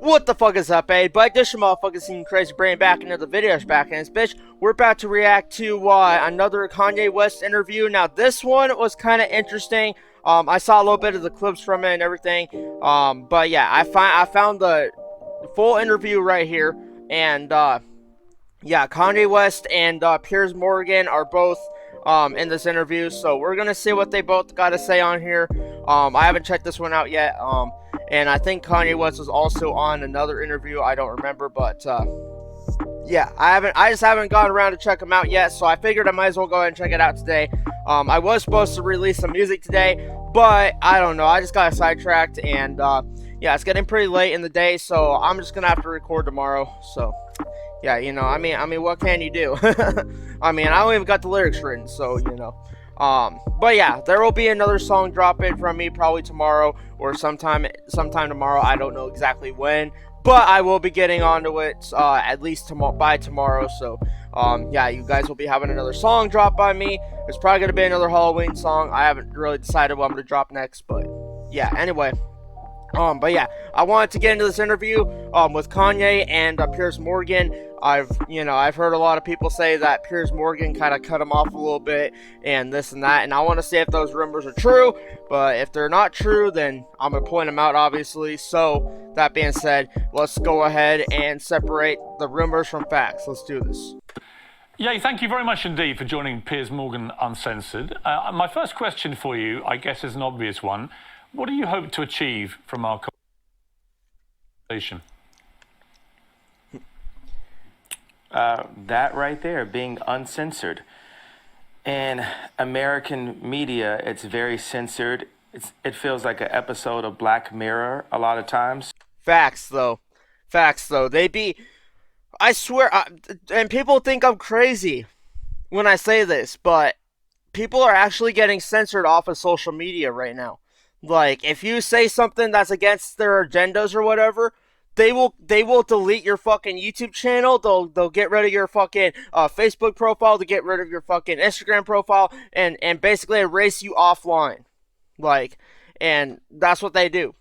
What the fuck is up, everybody? This your motherfucking Ceen Crazy Brain back into the videos back in this bitch. We're about to react to another Kanye West interview. Now, this one was kind of interesting. I saw a little bit of the clips from it and everything. But yeah, I found the full interview right here. And, yeah, Kanye West and Piers Morgan are both in this interview. So we're going to see what they both got to say on here. I haven't checked this one out yet. And I think Kanye West was also on another interview. I don't remember, but yeah, I just haven't gotten around to check them out yet. So I figured I might as well go ahead and check it out today. I was supposed to release some music today, but I don't know. I just got sidetracked, and yeah, it's getting pretty late in the day, so I'm just gonna have to record tomorrow. So yeah, you know, I mean, what can you do? I mean, I don't even got the lyrics written, so you know. But yeah, there will be another song dropping from me probably tomorrow or sometime tomorrow. I don't know exactly when, but I will be getting onto it at least by tomorrow. So yeah, you guys will be having another song drop by me. It's probably gonna be another Halloween song. I haven't really decided what I'm gonna drop next, but yeah. Anyway. But yeah, I wanted to get into this interview with Kanye and Piers Morgan. I've heard a lot of people say that Piers Morgan kind of cut him off a little bit and this and that, and I want to see if those rumors are true. But if they're not true, then I'm gonna point them out, obviously. So that being said, let's go ahead and separate the rumors from facts. Let's do this. Yeah, thank you very much indeed for joining Piers Morgan Uncensored. My first question for you, I guess, is an obvious one. What do you hope to achieve from our conversation? That right there, being uncensored. In American media, it's very censored. It feels like an episode of Black Mirror a lot of times. Facts, though. I swear, and people think I'm crazy when I say this, but people are actually getting censored off of social media right now. Like, if you say something that's against their agendas or whatever, they will delete your fucking YouTube channel. They'll get rid of your fucking Facebook profile. To get rid of your fucking Instagram profile, and basically erase you offline. Like, and that's what they do.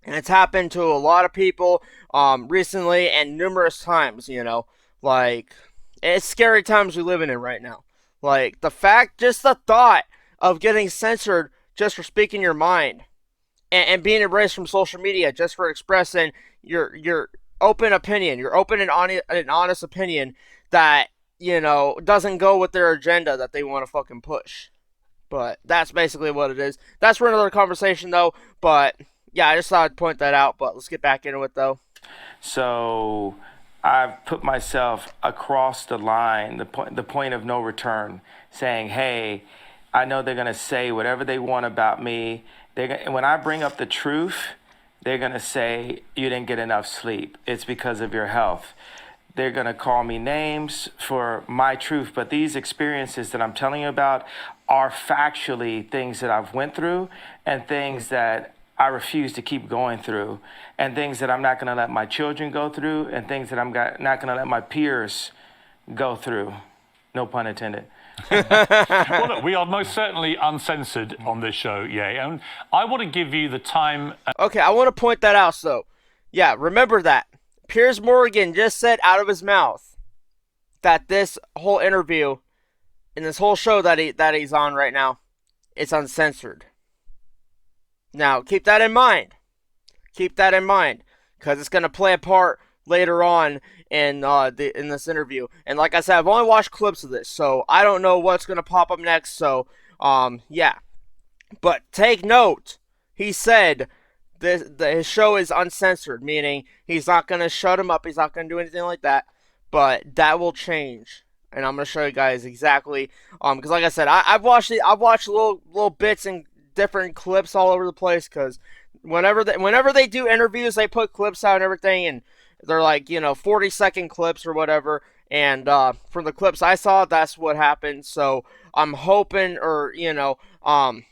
And it's happened to a lot of people recently and numerous times. You know, like, it's scary times we're living in right now. Like, just the thought of getting censored just for speaking your mind, and being erased from social media just for expressing your open opinion, your open and honest opinion that, you know, doesn't go with their agenda that they want to fucking push. But that's basically what it is. That's for another conversation, though. But yeah, I just thought I'd point that out. But let's get back into it, though. So I've put myself across the line, the point of no return, saying, hey, I know they're going to say whatever they want about me. When I bring up the truth, they're going to say, you didn't get enough sleep. It's because of your health. They're going to call me names for my truth. But these experiences that I'm telling you about are factually things that I've went through, and things that I refuse to keep going through, and things that I'm not going to let my children go through, and things that I'm not going to let my peers go through. No pun intended. Well, look, we are most certainly uncensored on this show, yeah. And I want to give you the time. Okay, I want to point that out. So, yeah, remember that Piers Morgan just said out of his mouth that this whole interview and this whole show that he's on right now, it's uncensored. Now, keep that in mind. Keep that in mind, because it's gonna play a part later on in this interview. And like I said, I've only watched clips of this, so I don't know what's gonna pop up next. So yeah, but take note, he said his show is uncensored, meaning he's not gonna shut him up, he's not gonna do anything like that. But that will change, and I'm gonna show you guys exactly, because like I said, I've watched little bits and different clips all over the place, because whenever they do interviews, they put clips out and everything, and they're like, you know, 40-second clips or whatever. And from the clips I saw, that's what happened. So I'm hoping, or, you know, I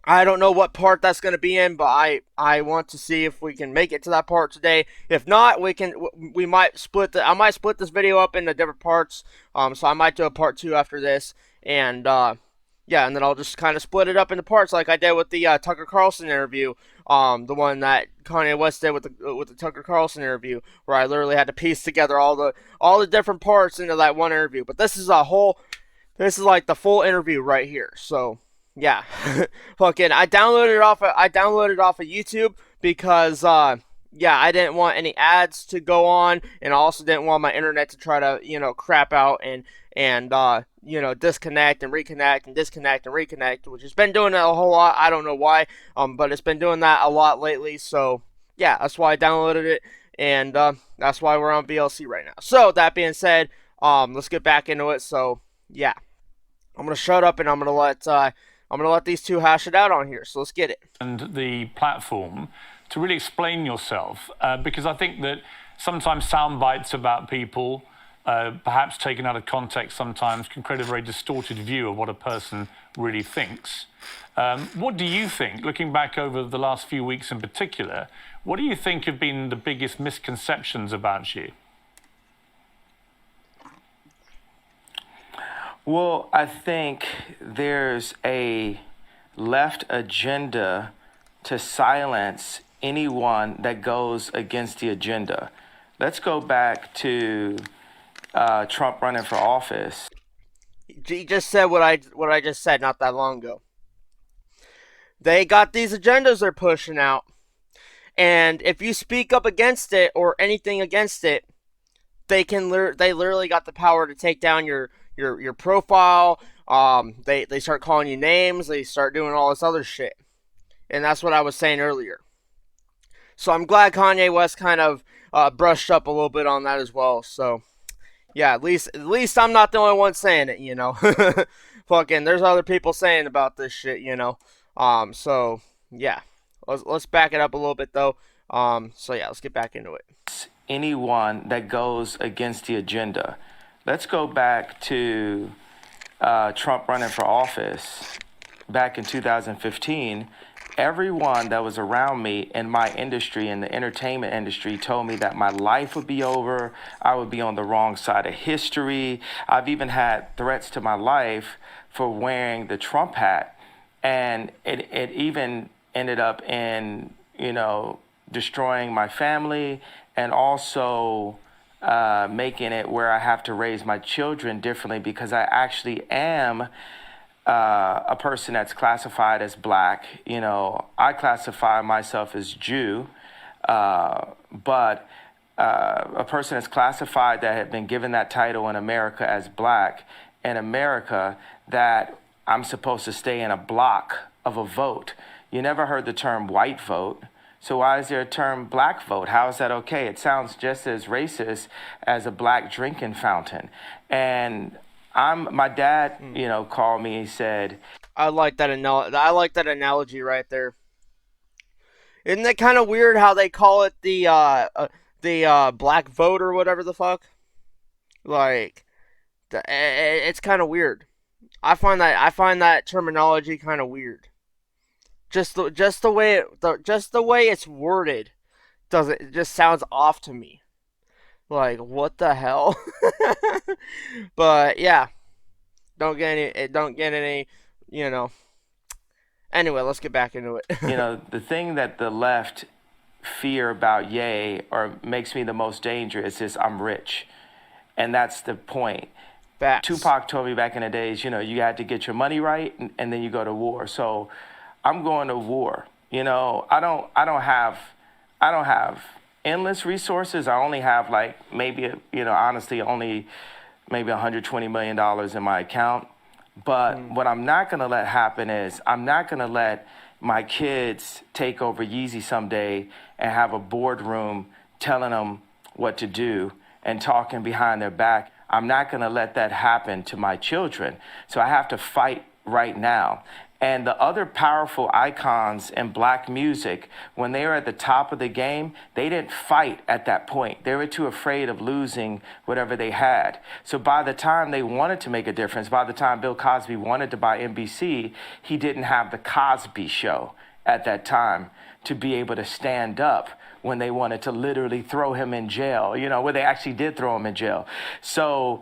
don't know what part that's going to be in, but I want to see if we can make it to that part today. If not, we might split I might split this video up into different parts. So I might do a part 2 after this. And yeah, and then I'll just kind of split it up into parts like I did with the Tucker Carlson interview The one that Kanye West did with the Tucker Carlson interview, where I literally had to piece together all the different parts into that one interview. But this is like the full interview right here. So yeah, fucking I downloaded it off of YouTube because yeah, I didn't want any ads to go on, and I also didn't want my internet to try to crap out and disconnect and reconnect and disconnect and reconnect, which has been doing that a whole lot. I don't know why, but it's been doing that a lot lately. So yeah, that's why I downloaded it, and that's why we're on VLC right now. So that being said, let's get back into it. So yeah, I'm gonna shut up and I'm gonna let these two hash it out on here. So let's get it. And the platform to really explain yourself, because I think that sometimes sound bites about people, perhaps taken out of context sometimes, can create a very distorted view of what a person really thinks. What do you think, looking back over the last few weeks in particular, what do you think have been the biggest misconceptions about you? Well, I think there's a left agenda to silence anyone that goes against the agenda. Let's go back to Trump running for office. He just said what I just said not that long ago. They got these agendas they're pushing out, and if you speak up against it or anything against it, they literally got the power to take down your profile. They start calling you names. They start doing all this other shit, and that's what I was saying earlier. So I'm glad Kanye West kind of brushed up a little bit on that as well. So yeah, at least I'm not the only one saying it. Fucking, there's other people saying about this shit. So yeah, let's back it up a little bit though. So yeah, let's get back into it. Anyone that goes against the agenda. Let's go back to Trump running for office back in 2015. Everyone that was around me in my industry, in the entertainment industry, told me that my life would be over. I would be on the wrong side of history. I've even had threats to my life for wearing the Trump hat. And it even ended up in, destroying my family and also making it where I have to raise my children differently because I actually am a person that's classified as black. I classify myself as Jew, but a person that's classified that had been given that title in America as black, in America, that I'm supposed to stay in a block of a vote. You never heard the term white vote. So why is there a term black vote? How is that okay? It sounds just as racist as a black drinking fountain. And my dad, called me. He said, I like that analogy right there. Isn't it kind of weird how they call it the black vote or whatever the fuck? Like, it's kind of weird. I find that terminology kind of weird. Just the way it's worded, it just sounds off to me. Like, what the hell? But yeah, don't get any. Anyway, let's get back into it. The thing that the left fear about Ye or makes me the most dangerous is I'm rich, and that's the point. Facts. Tupac told me back in the days, you had to get your money right, and then you go to war. So I'm going to war. I don't have endless resources. I only have maybe honestly only maybe $120 million in my account. But what I'm not going to let happen is I'm not going to let my kids take over Yeezy someday and have a boardroom telling them what to do and talking behind their back. I'm not going to let that happen to my children. So I have to fight right now. And the other powerful icons in black music, when they were at the top of the game, they didn't fight at that point. They were too afraid of losing whatever they had. So by the time they wanted to make a difference, by the time Bill Cosby wanted to buy NBC, he didn't have the Cosby Show at that time to be able to stand up when they wanted to literally throw him in jail, where they actually did throw him in jail. So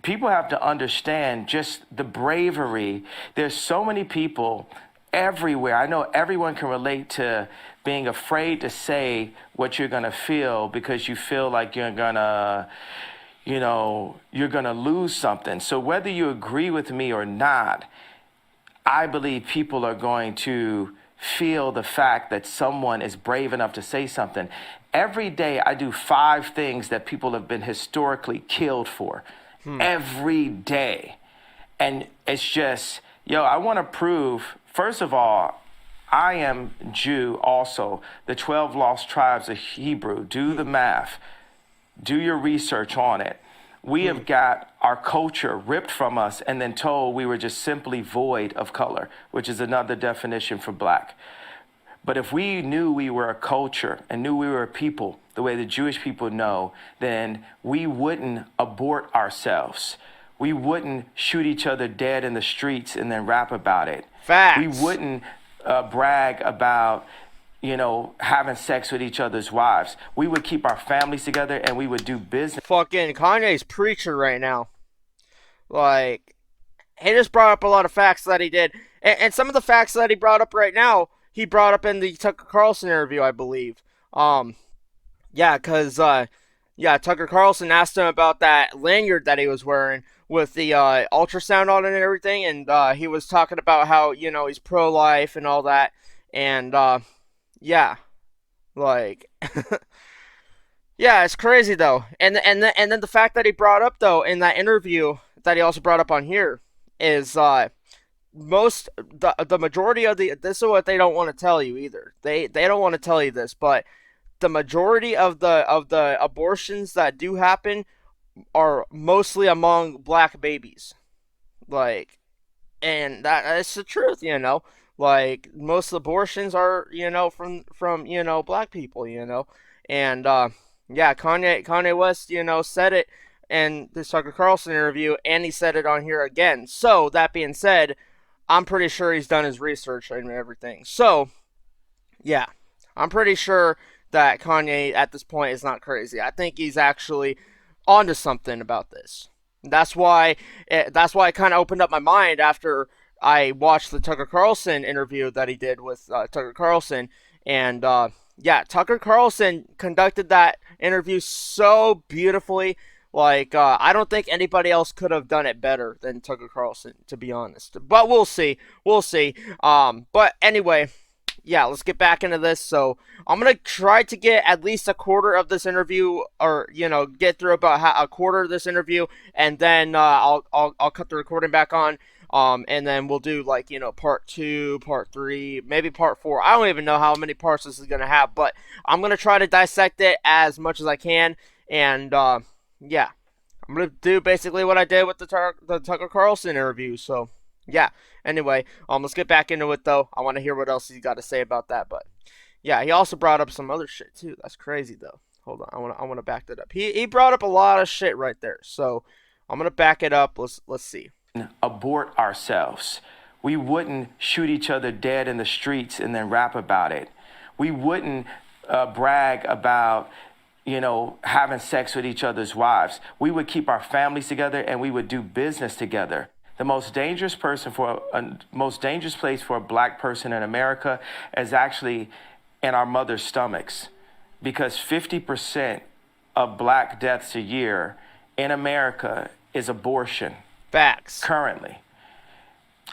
people have to understand just the bravery. There's so many people everywhere. I know everyone can relate to being afraid to say what you're going to feel because you feel like you're going to, you're going to lose something. So whether you agree with me or not, I believe people are going to feel the fact that someone is brave enough to say something. Every day I do 5 things that people have been historically killed for. Every day. And it's just, I want to prove, first of all, I am Jew also. The 12 lost tribes of Hebrew. Do the math. Do your research on it. We have got our culture ripped from us and then told we were just simply void of color, which is another definition for black. But if we knew we were a culture and knew we were a people, the way the Jewish people know, then we wouldn't abort ourselves. We wouldn't shoot each other dead in the streets and then rap about it. Facts. We wouldn't brag about, having sex with each other's wives. We would keep our families together and we would do business. Fucking Kanye's preaching right now. Like, he just brought up a lot of facts that he did. And some of the facts that he brought up right now, he brought up in the Tucker Carlson interview, I believe. Tucker Carlson asked him about that lanyard that he was wearing with the ultrasound on it and everything, and he was talking about how, he's pro-life and all that, and, it's crazy, though, and then the fact that he brought up, though, in that interview, that he also brought up on here, is, the majority of this is what they don't want to tell you either. They don't want to tell you this, but the majority of the abortions that do happen are mostly among black babies. Like, and that's the truth, Like, most abortions are, from black people, And Kanye West, said it in this Tucker Carlson interview, and he said it on here again. So, that being said, I'm pretty sure he's done his research and everything. So, yeah, I'm pretty sure that Kanye at this point is not crazy. I think he's actually onto something about this. That's why it kind of opened up my mind after I watched the Tucker Carlson interview that he did with Tucker Carlson. And Tucker Carlson conducted that interview so beautifully. Like, I don't think anybody else could have done it better than Tucker Carlson, to be honest. But we'll see. But anyway, let's get back into this. So I'm going to try to get at least a quarter of this interview, or, get through about a quarter of this interview, and then I'll cut the recording back on. And then we'll do, like, part 2, part 3, maybe part 4. I don't even know how many parts this is going to have, but I'm going to try to dissect it as much as I can. And, I'm going to do basically what I did with the Tucker Carlson interview. So, anyway, let's get back into it, though. I want to hear what else he's got to say about that. But, he also brought up some other shit, too. That's crazy, though. Hold on. I want to back that up. He brought up a lot of shit right there. So, I'm going to back it up. Let's see. Abort ourselves. We wouldn't shoot each other dead in the streets and then rap about it. We wouldn't brag about, having sex with each other's wives. We would keep our families together and we would do business together. The most dangerous place for a black person in America is actually in our mother's stomachs, because 50% of black deaths a year in America is abortion. Facts. Currently.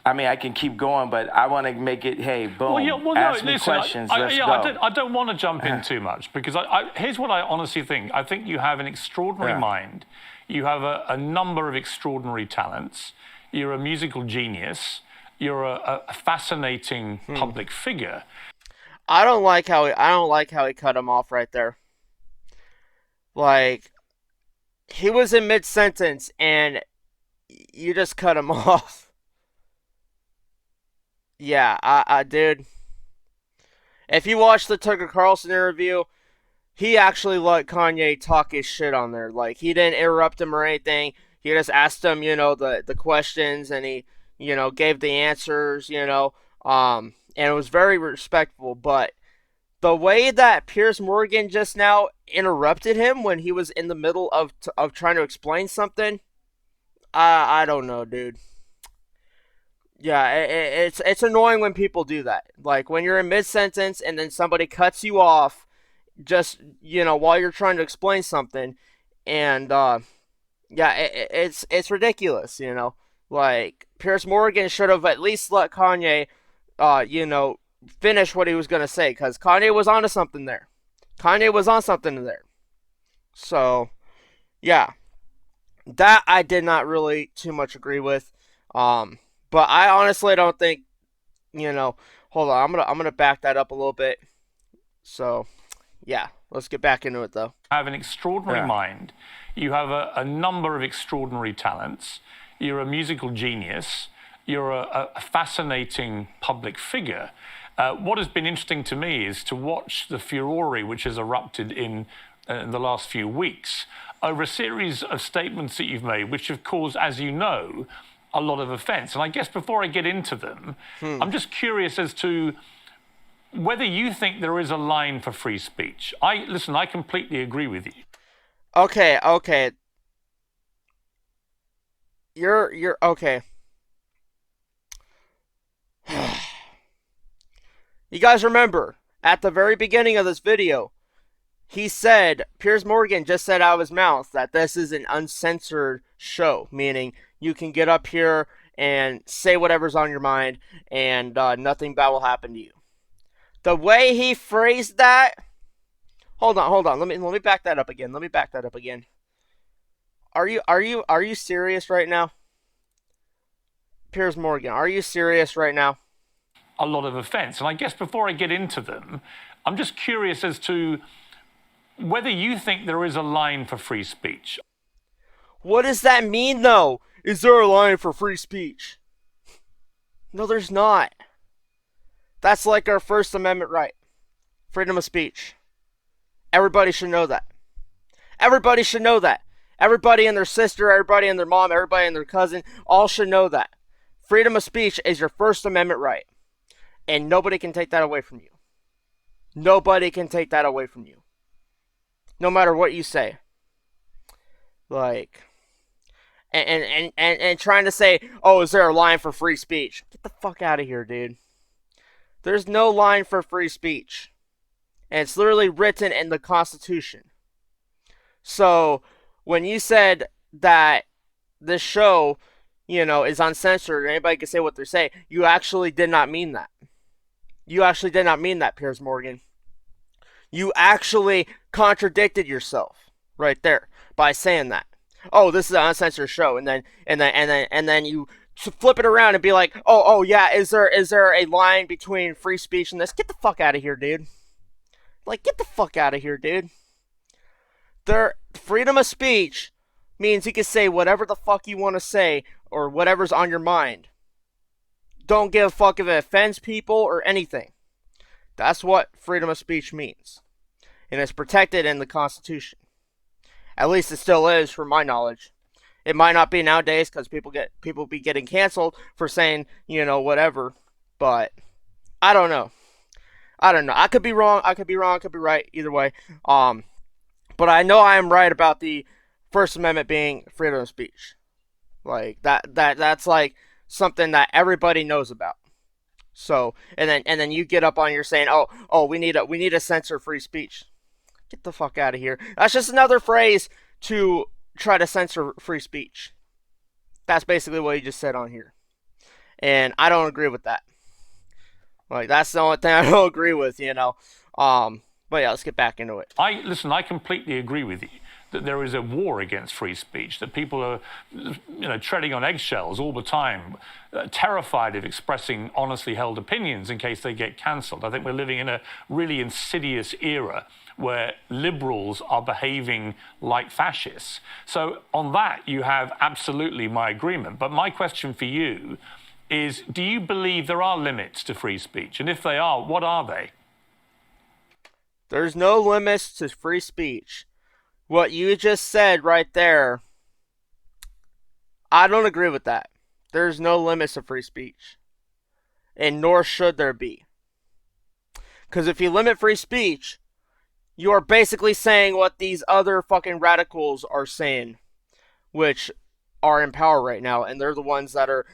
I mean, I can keep going, but I want to make it, hey, boom, ask me questions, let's go. I don't want to jump in too much, because here's what I honestly think. I think you have an extraordinary mind. You have a number of extraordinary talents. You're a musical genius. You're a fascinating public figure. I don't like how he cut him off right there. Like, he was in mid-sentence, and you just cut him off. Dude. If you watch the Tucker Carlson interview, he actually let Kanye talk his shit on there. Like, he didn't interrupt him or anything. He just asked him, the questions, and he, gave the answers, and it was very respectful. But the way that Piers Morgan just now interrupted him when he was in the middle of trying to explain something, I don't know, dude. Yeah, it's annoying when people do that. Like when you're in mid sentence and then somebody cuts you off, just while you're trying to explain something, and yeah, it's ridiculous. Like Piers Morgan should have at least let Kanye, finish what he was gonna say, because Kanye was onto something there. Kanye was on something there. So yeah, that I did not really too much agree with. But I honestly don't think you know. Hold on, I'm gonna back that up a little bit. So yeah, let's get back into it though. Have an extraordinary Yeah. mind. You have a number of extraordinary talents. You're a musical genius. You're a fascinating public figure. What has been interesting to me is to watch the furore which has erupted in the last few weeks over a series of statements that you've made, which have caused, as you know, a lot of offence. And I guess before I get into them, I'm just curious as to whether you think there is a line for free speech. I completely agree with you. Okay. You're okay. You guys remember at the very beginning of this video, Piers Morgan just said out of his mouth that this is an uncensored show, meaning you can get up here and say whatever's on your mind, and nothing bad will happen to you. The way he phrased that, hold on. Let me back that up again. Are you serious right now, Piers Morgan? Are you serious right now? A lot of offence. And I guess before I get into them, I'm just curious as to whether you think there is a line for free speech. What does that mean, though? Is there a line for free speech? No, there's not. That's like our First Amendment right. Freedom of speech. Everybody should know that. Everybody should know that. Everybody and their sister, everybody and their mom, everybody and their cousin, all should know that. Freedom of speech is your First Amendment right. And nobody can take that away from you. Nobody can take that away from you. No matter what you say. Like, and trying to say, oh, is there a line for free speech? Get the fuck out of here, dude. There's no line for free speech. And it's literally written in the Constitution. So, when you said that this show, is uncensored, anybody can say what they say, you actually did not mean that. You actually did not mean that, Piers Morgan. You actually contradicted yourself right there by saying that. Oh, this is an uncensored show, and then you flip it around and be like, oh yeah, is there a line between free speech and this? Get the fuck out of here, dude. Like, get the fuck out of here, dude. Freedom of speech means you can say whatever the fuck you want to say or whatever's on your mind. Don't give a fuck if it offends people or anything. That's what freedom of speech means. And it's protected in the Constitution. At least it still is, from my knowledge. It might not be nowadays because people be getting canceled for saying, whatever. But I don't know. I could be wrong. I could be right. Either way. But I know I am right about the First Amendment being freedom of speech. Like that's like something that everybody knows about. So and then you get up on your saying, oh we need a censor free speech. Get the fuck out of here. That's just another phrase to try to censor free speech. That's basically what he just said on here. And I don't agree with that. Like, that's the only thing I don't agree with, But yeah, let's get back into it. I completely agree with you that there is a war against free speech, that people are, treading on eggshells all the time, terrified of expressing honestly held opinions in case they get cancelled. I think we're living in a really insidious era where liberals are behaving like fascists. So on that, you have absolutely my agreement. But my question for you is, do you believe there are limits to free speech? And if they are, what are they? There's no limits to free speech. What you just said right there, I don't agree with that. There's no limits to free speech. And nor should there be. Because if you limit free speech, you are basically saying what these other fucking radicals are saying, which are in power right now, and they're the ones that are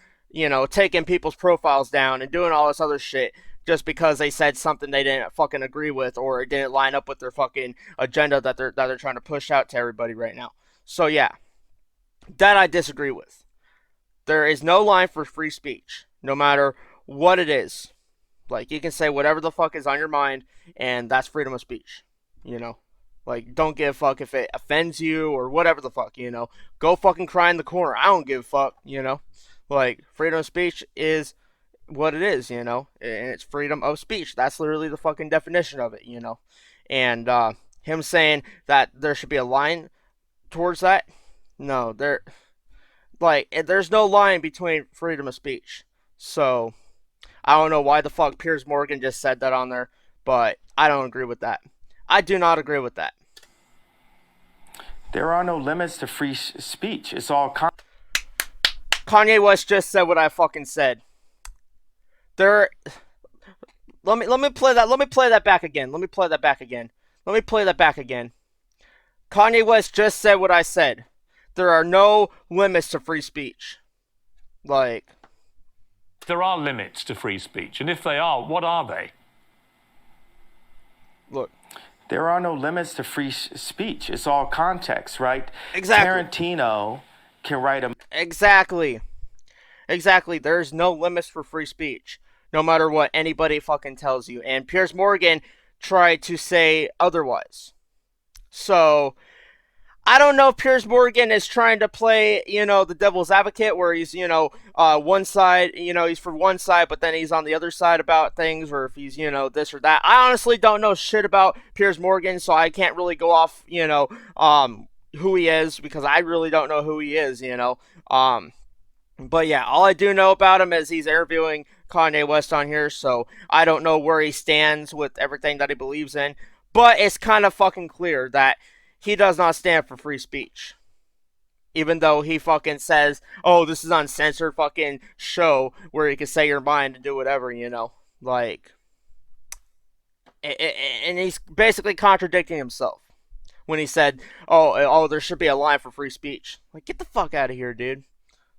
taking people's profiles down and doing all this other shit just because they said something they didn't fucking agree with or it didn't line up with their fucking agenda that they're trying to push out to everybody right now. So yeah, that I disagree with. There is no line for free speech, no matter what it is. Like, you can say whatever the fuck is on your mind, and that's freedom of speech. You know? Like, don't give a fuck if it offends you or whatever the fuck. Go fucking cry in the corner. I don't give a fuck. Like, freedom of speech is what it is. And it's freedom of speech. That's literally the fucking definition of it. And him saying that there should be a line towards that, no, there's no line between freedom of speech. So, I don't know why the fuck Piers Morgan just said that on there, but I don't agree with that. I do not agree with that. There are no limits to free speech. It's all Kanye West just said what I fucking said. Let me play that. Let me play that back again. Kanye West just said what I said. There are no limits to free speech. Like, There are limits to free speech, and if they are, what are they? look, there are no limits to free speech. It's all context, right? Exactly. Tarantino can write a Exactly. There's no limits for free speech, no matter what anybody fucking tells you. And Piers Morgan tried to say otherwise. So, I don't know if Piers Morgan is trying to play, the devil's advocate, where he's, one side, he's for one side, but then he's on the other side about things, or if he's, this or that. I honestly don't know shit about Piers Morgan, so I can't really go off, who he is, because I really don't know who he is, But yeah, all I do know about him is he's interviewing Kanye West on here, so I don't know where he stands with everything that he believes in. But it's kind of fucking clear that he does not stand for free speech. Even though he fucking says, oh, this is uncensored fucking show where you can say your mind and do whatever, Like, and he's basically contradicting himself when he said, oh, there should be a line for free speech. Like, get the fuck out of here, dude.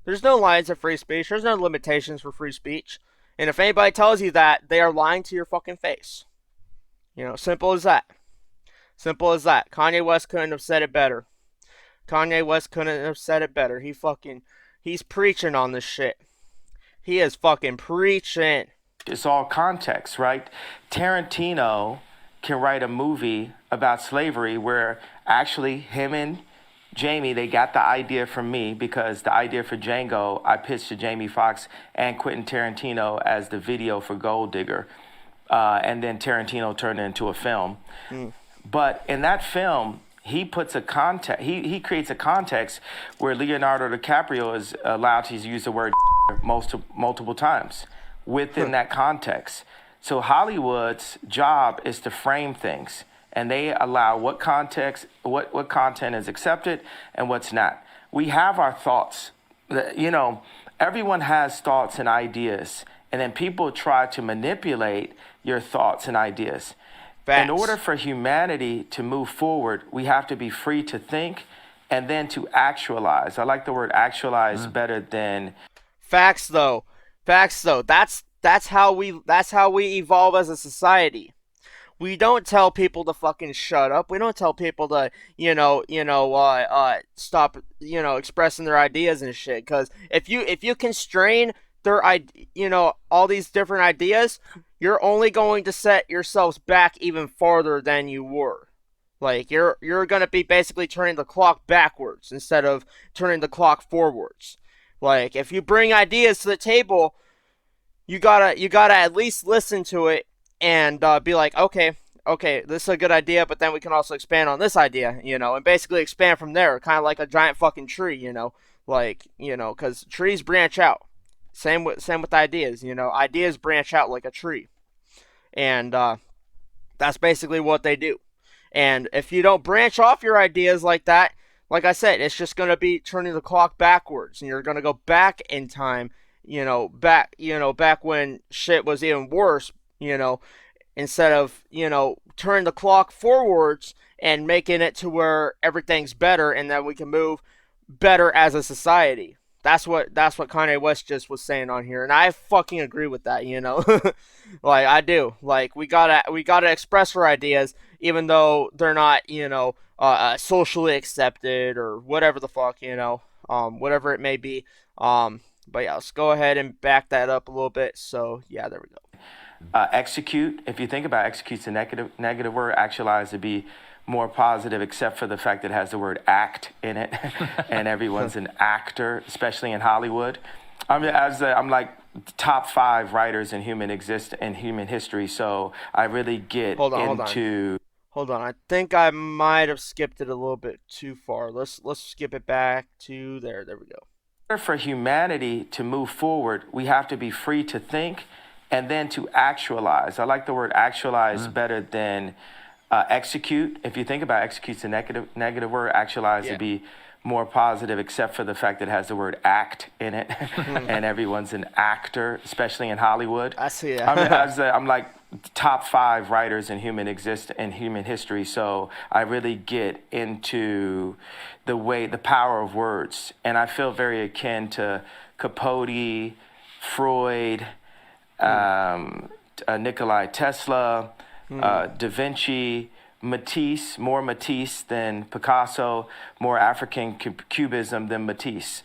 There's no lines of free speech. There's no limitations for free speech. And if anybody tells you that, they are lying to your fucking face. Simple as that. Simple as that. Kanye West couldn't have said it better. He's preaching on this shit. He is fucking preaching. It's all context, right? Tarantino can write a movie about slavery where actually him and Jamie, they got the idea from me, because the idea for Django, I pitched to Jamie Foxx and Quentin Tarantino as the video for Gold Digger. And then Tarantino turned it into a film. But in that film, he puts a context. He creates a context where Leonardo DiCaprio is allowed to use the word multiple times within that context. So Hollywood's job is to frame things, and they allow what context, what content is accepted and what's not. We have our thoughts. Everyone has thoughts and ideas, and then people try to manipulate your thoughts and ideas. Facts. In order for humanity to move forward, we have to be free to think and then to actualize. I like the word actualize better than Facts though. That's how we evolve as a society. We don't tell people to fucking shut up. We don't tell people to, stop, expressing their ideas and shit. Because if you constrain their, all these different ideas, you're only going to set yourselves back even farther than you were. Like, you're gonna be basically turning the clock backwards instead of turning the clock forwards. Like, if you bring ideas to the table, you gotta at least listen to it and be like, okay, this is a good idea, but then we can also expand on this idea, and basically expand from there, kind of like a giant fucking tree, because trees branch out. Same with ideas, ideas branch out like a tree, and that's basically what they do. And if you don't branch off your ideas like that, like I said, it's just gonna be turning the clock backwards, and you're gonna go back in time, back when shit was even worse, instead of, turning the clock forwards and making it to where everything's better and then we can move better as a society. That's what Kanye West just was saying on here, and I fucking agree with that. Like I do. Like we gotta express our ideas, even though they're not socially accepted or whatever the fuck whatever it may be. But yeah, let's go ahead and back that up a little bit. So yeah, there we go. Execute, if you think about execute's a negative word, actualize to be more positive, except for the fact that it has the word act in it, and everyone's an actor, especially in Hollywood. I'm like top 5 writers in human history, so I really get Hold on. into. Hold on. I think I might have skipped it a little bit too far. Let's skip it back to there. There we go. For humanity to move forward, we have to be free to think and then to actualize. I like the word actualize better than execute. If you think about execute's a negative word, actualize to be more positive, except for the fact that it has the word act in it, and everyone's an actor, especially in Hollywood. I see it. I'm like top 5 writers in human history, so I really get into the power of words, and I feel very akin to Capote, Freud, Nikola Tesla, Da Vinci, Matisse, more Matisse than Picasso, more African Cubism than Matisse.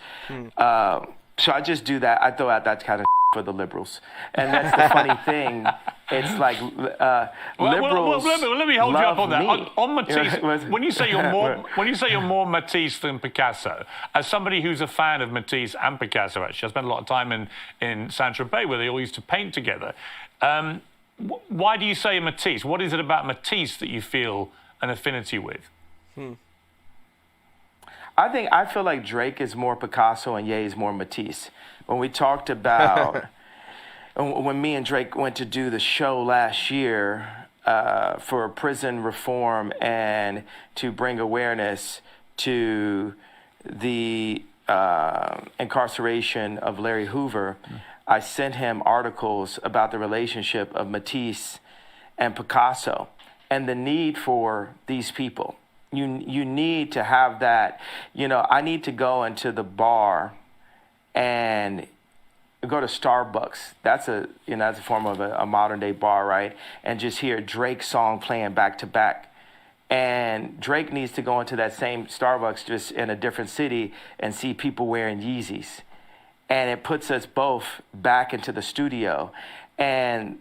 So I just do that. I throw out that kind of for the liberals. And that's the funny thing. It's like liberals let me hold you up on that. me. On Matisse, when you say you're more Matisse than Picasso, as somebody who's a fan of Matisse and Picasso, actually, I spent a lot of time in Saint-Tropez where they all used to paint together. Why do you say Matisse? What is it about Matisse that you feel an affinity with? I feel like Drake is more Picasso and Ye is more Matisse. When we talked about when me and Drake went to do the show last year for prison reform and to bring awareness to the incarceration of Larry Hoover, I sent him articles about the relationship of Matisse and Picasso and the need for these people. You need to have that. I need to go into the bar and go to Starbucks. That's a form of a modern day bar, right? And just hear Drake's song playing back to back. And Drake needs to go into that same Starbucks just in a different city and see people wearing Yeezys. And it puts us both back into the studio. And,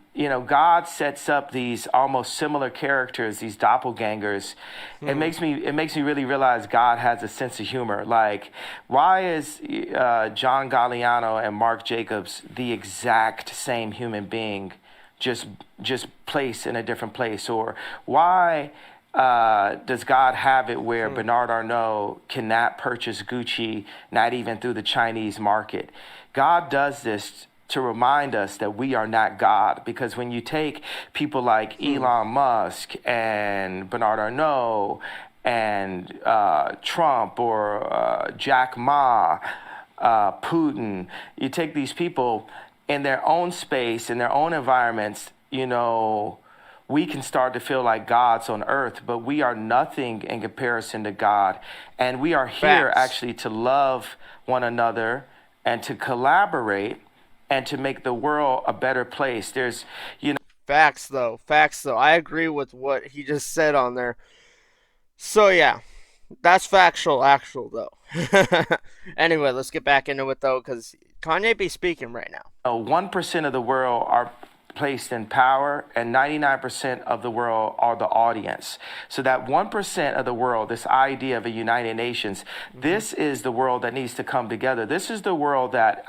God sets up these almost similar characters, these doppelgangers. It makes me really realize God has a sense of humor. Like, why is John Galliano and Mark Jacobs the exact same human being, just placed in a different place? Or why does God have it where Bernard Arnault cannot purchase Gucci, not even through the Chinese market? God does this to remind us that we are not God. Because when you take people like Elon Musk and Bernard Arnault and Trump or Jack Ma, Putin, you take these people in their own space, in their own environments, we can start to feel like gods on earth, but we are nothing in comparison to God. And we are here actually to love one another and to collaborate and to make the world a better place. There's, Facts though. I agree with what he just said on there. So yeah, that's actual though. Anyway, let's get back into it though, because Kanye be speaking right now. 1% of the world are placed in power, and 99% of the world are the audience. So that 1% of the world, this idea of a United Nations, this is the world that needs to come together. This is the world that,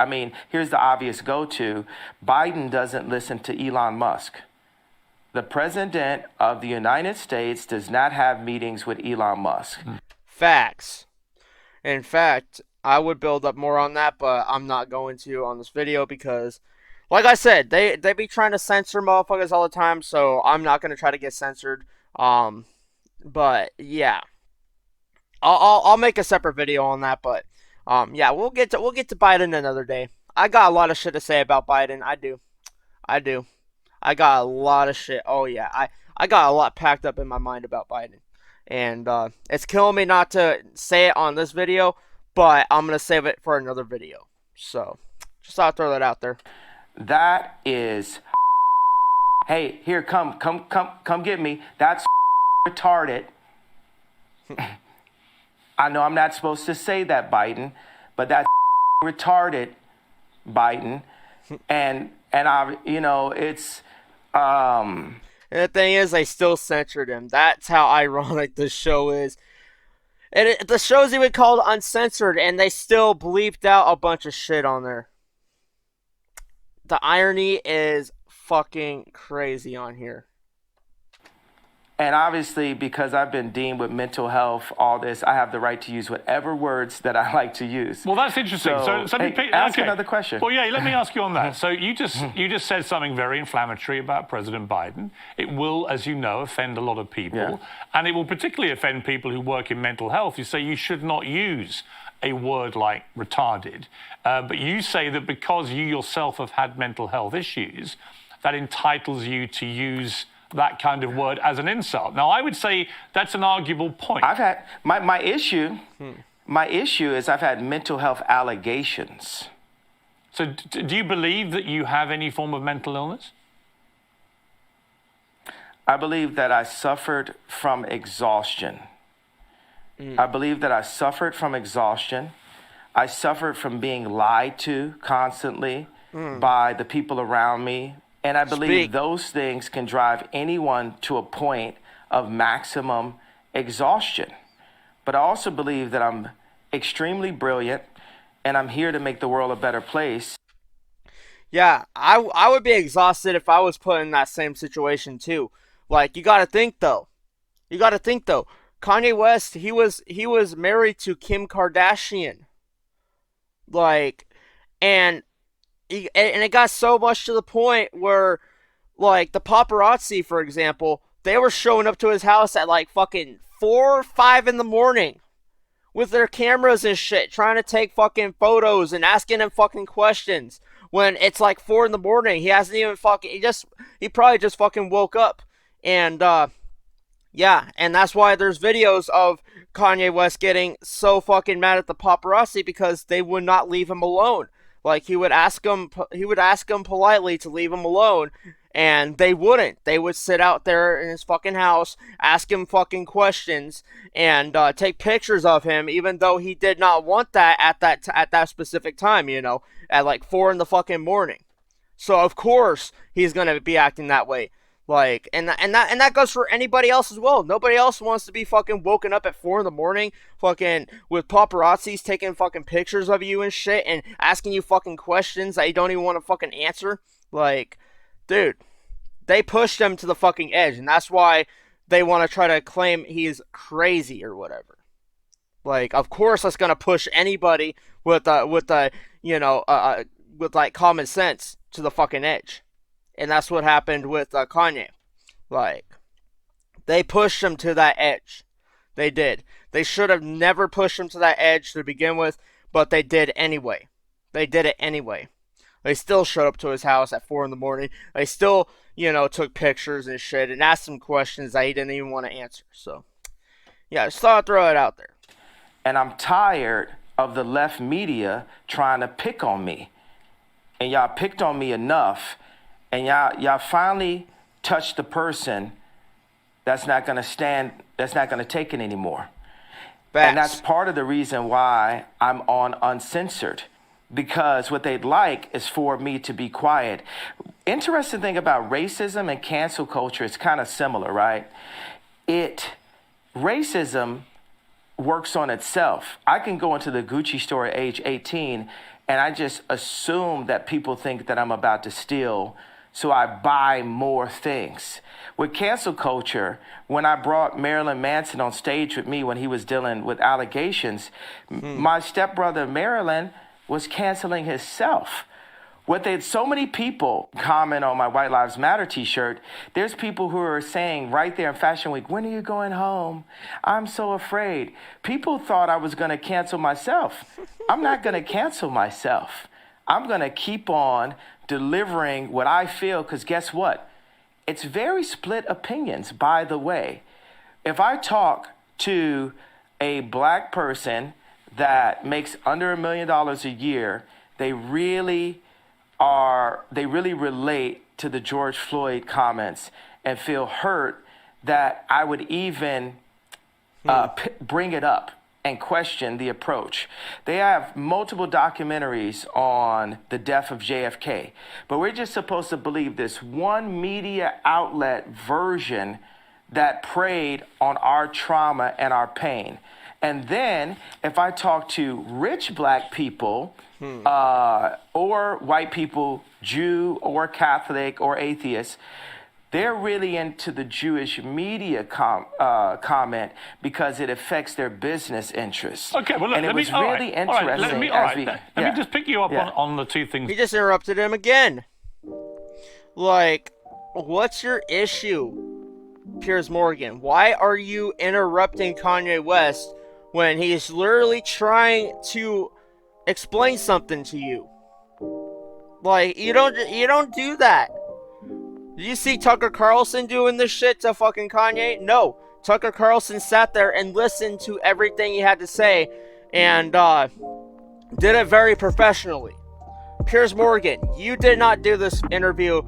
here's the obvious go-to. Biden doesn't listen to Elon Musk. The president of the United States does not have meetings with Elon Musk. Facts. In fact, I would build up more on that, but I'm not going to on this video because, like I said, they be trying to censor motherfuckers all the time, so I'm not gonna try to get censored. But yeah, I'll make a separate video on that. But yeah, we'll get to Biden another day. I got a lot of shit to say about Biden. I do. I got a lot of shit. Oh yeah, I got a lot packed up in my mind about Biden, and it's killing me not to say it on this video. but I'm going to save it for another video. So, just thought I'd throw that out there. That is, hey, here, come get me. That's retarded. I know I'm not supposed to say that, Biden, but that's retarded, Biden. And I, it's, And the thing is, they still censored him. That's how ironic this show is. And the show's even called Uncensored, and they still bleeped out a bunch of shit on there. The irony is fucking crazy on here. And obviously, because I've been deemed with mental health, all this, I have the right to use whatever words that I like to use. Well, that's interesting. Ask another question. Well, yeah, let me ask you on that. So you just said something very inflammatory about President Biden. It will, as you know, offend a lot of people. And it will particularly offend people who work in mental health. You say you should not use a word like retarded. But you say that because you yourself have had mental health issues, that entitles you to use that kind of word as an insult. Now, I would say that's an arguable point. I've had my issue. My issue is I've had mental health allegations. So, do you believe that you have any form of mental illness? I believe that I suffered from exhaustion. I believe that I suffered from exhaustion. I suffered from being lied to constantly by the people around me. And I believe those things can drive anyone to a point of maximum exhaustion. But I also believe that I'm extremely brilliant and I'm here to make the world a better place. Yeah, I would be exhausted if I was put in that same situation too. Like, you gotta think though. Kanye West, he was married to Kim Kardashian. Like, and it got so much to the point where, like, the paparazzi, for example, they were showing up to his house at like fucking 4 or 5 in the morning with their cameras and shit, trying to take fucking photos and asking him fucking questions when it's like 4 in the morning. He hasn't even fucking, he probably just fucking woke up. And, yeah, and that's why there's videos of Kanye West getting so fucking mad at the paparazzi because they would not leave him alone. Like, he would ask them politely to leave him alone, and they wouldn't. They would sit out there in his fucking house, ask him fucking questions, and take pictures of him, even though he did not want that at that specific time. At like 4 in the fucking morning. So of course he's gonna be acting that way. Like, and that goes for anybody else as well. Nobody else wants to be fucking woken up at 4 in the morning, fucking with paparazzis taking fucking pictures of you and shit, and asking you fucking questions that you don't even want to fucking answer. Like, dude, they pushed him to the fucking edge, and that's why they want to try to claim he's crazy or whatever. Like, of course that's gonna push anybody with like common sense to the fucking edge. And that's what happened with Kanye. Like, they pushed him to that edge. They did. They should have never pushed him to that edge to begin with, but they did anyway. They did it anyway. They still showed up to his house at 4 in the morning. They still, took pictures and shit and asked him questions that he didn't even want to answer. So, yeah, just thought I'd throw it out there. And I'm tired of the left media trying to pick on me. And y'all picked on me enough. And y'all finally touched the person that's not going to take it anymore. Facts. And that's part of the reason why I'm on Uncensored. Because what they'd like is for me to be quiet. Interesting thing about racism and cancel culture, it's kind of similar, right? Racism works on itself. I can go into the Gucci store at age 18 and I just assume that people think that I'm about to steal, so I buy more things. With cancel culture, when I brought Marilyn Manson on stage with me when he was dealing with allegations, my stepbrother Marilyn was canceling himself. So many people comment on my White Lives Matter t-shirt. There's people who are saying right there in Fashion Week, when are you going home? I'm so afraid. People thought I was going to cancel myself. I'm not going to cancel myself. I'm going to keep on delivering what I feel, because guess what? It's very split opinions, by the way. If I talk to a black person that makes under $1 million a year, they really relate to the George Floyd comments and feel hurt that I would even bring it up and question the approach. They have multiple documentaries on the death of JFK, but we're just supposed to believe this one media outlet version that preyed on our trauma and our pain. And then if I talk to rich black people or white people, Jew or Catholic or atheist, they're really into the Jewish media comment because it affects their business interests. Okay, well, look, and it was really interesting. Let me just pick you up on the two things. He just interrupted him again. Like, what's your issue, Piers Morgan? Why are you interrupting Kanye West when he's literally trying to explain something to you? Like, you don't do that. Did you see Tucker Carlson doing this shit to fucking Kanye? No. Tucker Carlson sat there and listened to everything he had to say and did it very professionally. Piers Morgan, you did not do this interview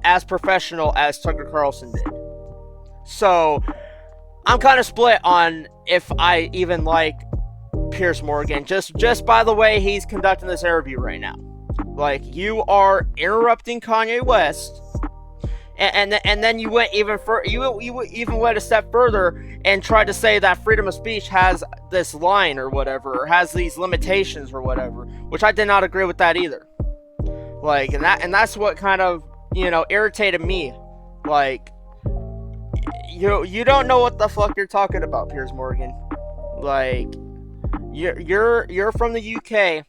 as professional as Tucker Carlson did. So, I'm kind of split on if I even like Piers Morgan, just by the way he's conducting this interview right now. Like, you are interrupting Kanye West, and then you went even you even went a step further and tried to say that freedom of speech has this line or whatever, or has these limitations or whatever, which I did not agree with that either. Like, and that's what kind of, irritated me. Like, you don't know what the fuck you're talking about, Piers Morgan. Like, you're from the UK.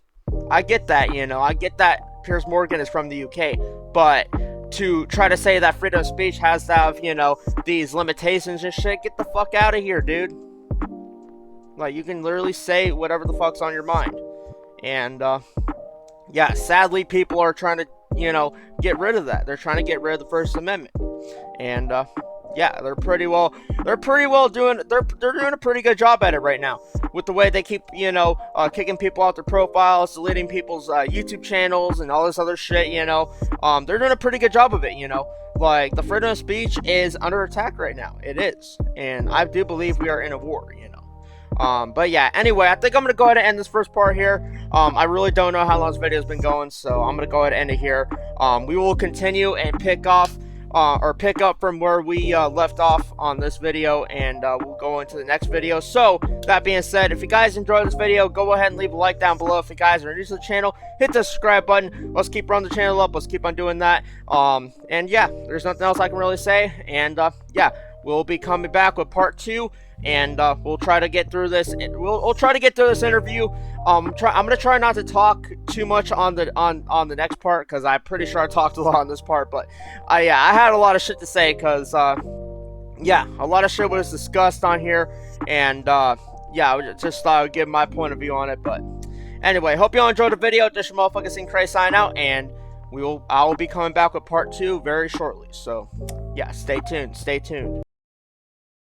I get that, I get that Piers Morgan is from the UK, but to try to say that freedom of speech has to have, these limitations and shit, get the fuck out of here, dude. Like, you can literally say whatever the fuck's on your mind. And, yeah, sadly, people are trying to, get rid of that. They're trying to get rid of the First Amendment. And, yeah, they're doing a pretty good job at it right now, with the way they keep, kicking people off their profiles, deleting people's YouTube channels and all this other shit. They're doing a pretty good job of it. Like, the freedom of speech is under attack right now. It is, and I do believe we are in a war. But yeah, anyway, I think I'm gonna go ahead and end this first part here. I really don't know how long this video has been going, so I'm gonna go ahead and end it here. We will continue and pick up from where we left off on this video, and we'll go into the next video. So, that being said, if you guys enjoyed this video, go ahead and leave a like down below. If you guys are new to the channel, hit the subscribe button. Let's keep running the channel up. Let's keep on doing that. And yeah, there's nothing else I can really say. And yeah, we'll be coming back with part 2, and we'll try to get through this. We'll try to get through this interview. I'm gonna try not to talk too much on the next part, because I'm pretty sure I talked a lot on this part. But yeah, I had a lot of shit to say, because yeah, a lot of shit was discussed on here, and yeah, I just thought I would give my point of view on it. But anyway, hope you all enjoyed the video. This your motherfucking Ceen Cray sign out, and I will be coming back with part 2 very shortly. So yeah, stay tuned.